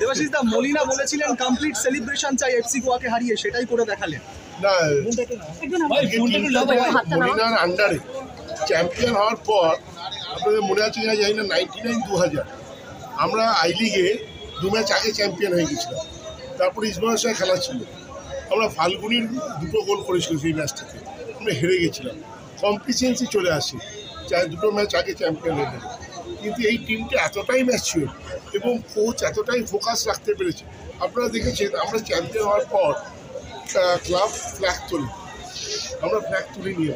দেবাশিস দা মলিনা বলেছিলেন complete celebration চাই FC গোয়াকে হারিয়ে, সেটাই করে দেখালেন। না, মলিনার আন্ডারে চ্যাম্পিয়ন হওয়ার পর আপনাদের মনে আছে কিনা জানি না, 99-2000 আমরা আই লিগে 2 ম্যাচ আগে চ্যাম্পিয়ন হয়ে গেছিলাম। তারপরে ইসমাইল সাহেব খেলা ছিল, আমরা ফাল্গুনির 2টো গোল করেছিলাম সেই ম্যাচটাতে, আমরা হেরে গেছিলাম। কমপ্লিসেন্সি চলে আসে, 2টো ম্যাচ আগে চ্যাম্পিয়ন হয়ে গেল। কিন্তু এই টিমটা এতটাই ম্যাচিওর এবং কোচ এতটাই ফোকাস রাখতে পেরেছে। আপনারা দেখেছেন আমরা চ্যাম্পিয়ন হওয়ার পর ক্লাব ফ্ল্যাগ তুলি, আমরা ফ্ল্যাগ তুলে নিয়ে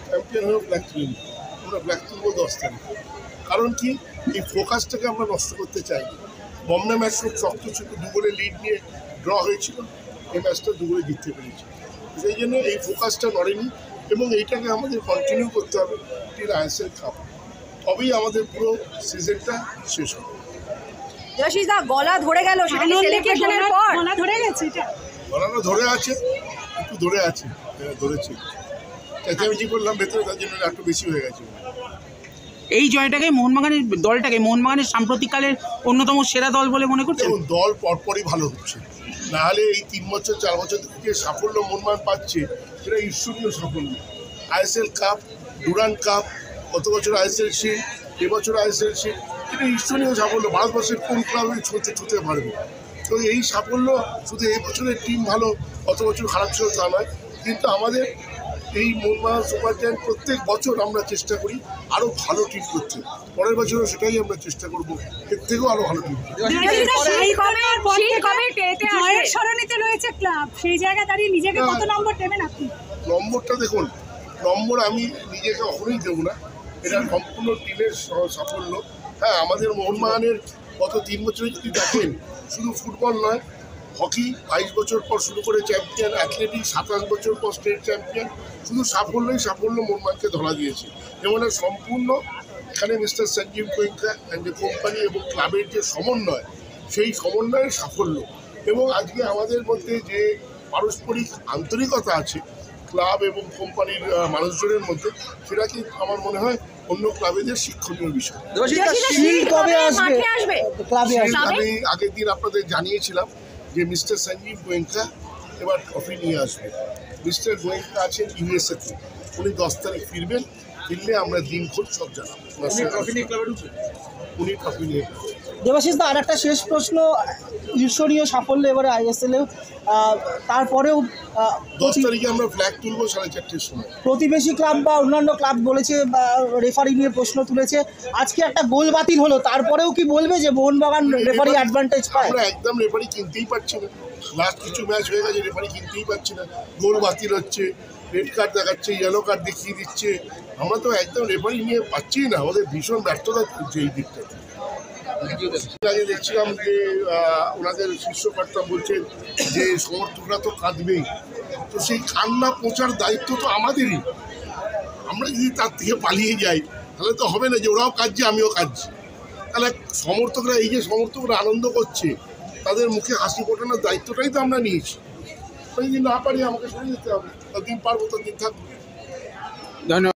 চ্যাম্পিয়ন হয়েও ফ্ল্যাগ তুলে নিই, আমরা ফ্ল্যাগ তুলবো 10 তারিখ। কারণ কি, এই ফোকাসটাকে আমরা নষ্ট করতে চাই। বম্বে ম্যাচ খুব শক্ত ছিল, 2 গোলে লিড নিয়ে ড্র হয়েছিল, এই ম্যাচটা 2 গোলে জিততে পেরেছি। সেই জন্য এই ফোকাসটা নড়েনি এবং এইটাকে আমাদের কন্টিনিউ করতে হবে টিল আইএসএল কাপ, তবেই আমাদের পুরো সিজনটা শেষ হবে। গলা ধরে গেল, সেটা কি সেলিব্রেশনের পর গলা ধরে গেছে? এটা গলাটা ধরে আছে, একটু ধরে আছে, ধরেছে চেঁচামেচি করলাম ভেতরে, তার জন্য একটু বেশি হয়ে গেছে। এই জয়টাকে মোহনবাগানের সাম্প্রতিককালের অন্যতম সেরা দল বলে মনে করছেন? দেখুন, দল পরপরই ভালো হচ্ছে, নাহলে এই 3 বছর 4 বছর থেকে সাফল্য মোহনবাগান পাচ্ছে, সেটা ঈশ্বরীয় সাফল্য। আইএসএল কাপ, ডুরান্ড কাপ, গত বছর আইএসএল শিল্ড, এবছর আইএসএল শিল্ড, এটা ঈশ্বরীয় সাফল্য। ভারতবর্ষের কোন ক্লাবে ছুঁতে পারবে? তো এই সাফল্য শুধু এই বছরের টিম ভালো, গত বছর খারাপ ছিল তা নয়, কিন্তু আমাদের এই মোহনবাগান সুপার জায়ান্ট প্রত্যেক বছর আমরা চেষ্টা করি আরও ভালো টিম করতে। পরের বছরও সেটাই আমরা চেষ্টা করবো, এর থেকেও আরও ভালো টিম। সেই জায়গায় দাঁড়িয়ে নিজেকে কত নম্বর দেবেন আপনি? নম্বরটা দেখুন, নম্বর আমি নিজেকে কখনোই দেবো না, এটা সম্পূর্ণ টিমের সাফল্য। হ্যাঁ, আমাদের মোহনবাগানের গত 3 বছরে যদি দেখেন, শুধু ফুটবল নয়, হকি 22 বছর পর শুরু করে চ্যাম্পিয়ন, অ্যাথলেটিক্স 27 বছর পর স্টেট চ্যাম্পিয়ন, শুধু সাফল্য মোহনবাগানকে ধরা দিয়েছে। যেমন সম্পূর্ণ এখানে mister Sanjiv Goenka and company এবং ক্লাবের যে সমন্বয়, সেই সমন্বয়ের সাফল্য। এবং আজকে আমাদের মধ্যে যে পারস্পরিক আন্তরিকতা আছে ক্লাব এবং কোম্পানির মানুষজনের মধ্যে, সেটা কি আমার মনে হয় অন্য ক্লাবেদের শিক্ষণীয় বিষয়। আমি আগের দিন আপনাদের জানিয়েছিলাম যে মিস্টার সঞ্জীব গোয়েঙ্কা এবার ট্রফি নিয়ে আসবে। মিস্টার গোয়েঙ্কা আছেন ইউএসএতে, উনি 10 তারিখ ফিরবেন, ফিরলে আমরা দিনক্ষণ সব জানাবো। উনি ট্রফি নিয়ে। দেবাশিস দা, আর একটা শেষ প্রশ্ন, ঈশ্বরীয় সাফল্য এবারে আইএসএলেও, তারপরেও 10 তারিখে আমরা ফ্ল্যাগ তুলবো 4:30-র সময়। প্রতিবেশী ক্লাব বা অন্যান্য ক্লাব বলেছে, রেফারি নিয়ে প্রশ্ন তুলেছে, আজকে একটা গোল বাতিল হলো, তারপরেও কি বলবে যে মোহনবাগান রেফারি অ্যাডভান্টেজ পায়? আমরা একদম রেফারি কিনতেই পারছি না, লাস্ট কিছু ম্যাচ হয়ে গেছে, রেফারি কিনতেই পারছি না, গোল বাতিল হচ্ছে, রেড কার্ড দেখাচ্ছে, ইয়েলো কার্ড দেখিয়ে দিচ্ছে, আমরা তো একদম রেফারি নিয়ে পাচ্ছি না, আমাদের ভীষণ ব্যর্থতা চলছে এই দিকটাতে। আগে দেখছিলাম যে ওনাদের শীর্ষকর্তা বলছেন যে সমর্থকরা তো কাঁদবেই, তো সেই কান্না পৌঁছার দায়িত্ব তো আমাদেরই। আমরা যদি তার থেকে পালিয়ে যাই তাহলে তো হবে না যে ওরাও কাঁদছে আমিও কাঁদছি। তাহলে এই যে সমর্থকরা আনন্দ করছে, তাদের মুখে হাসি ফোটানোর দায়িত্বটাই তো আমরা নিয়েছি। যদি না পারি আমাকে সরে যেতে হবে, ততদিন পারবো, ততদিন থাকবো। ধন্যবাদ।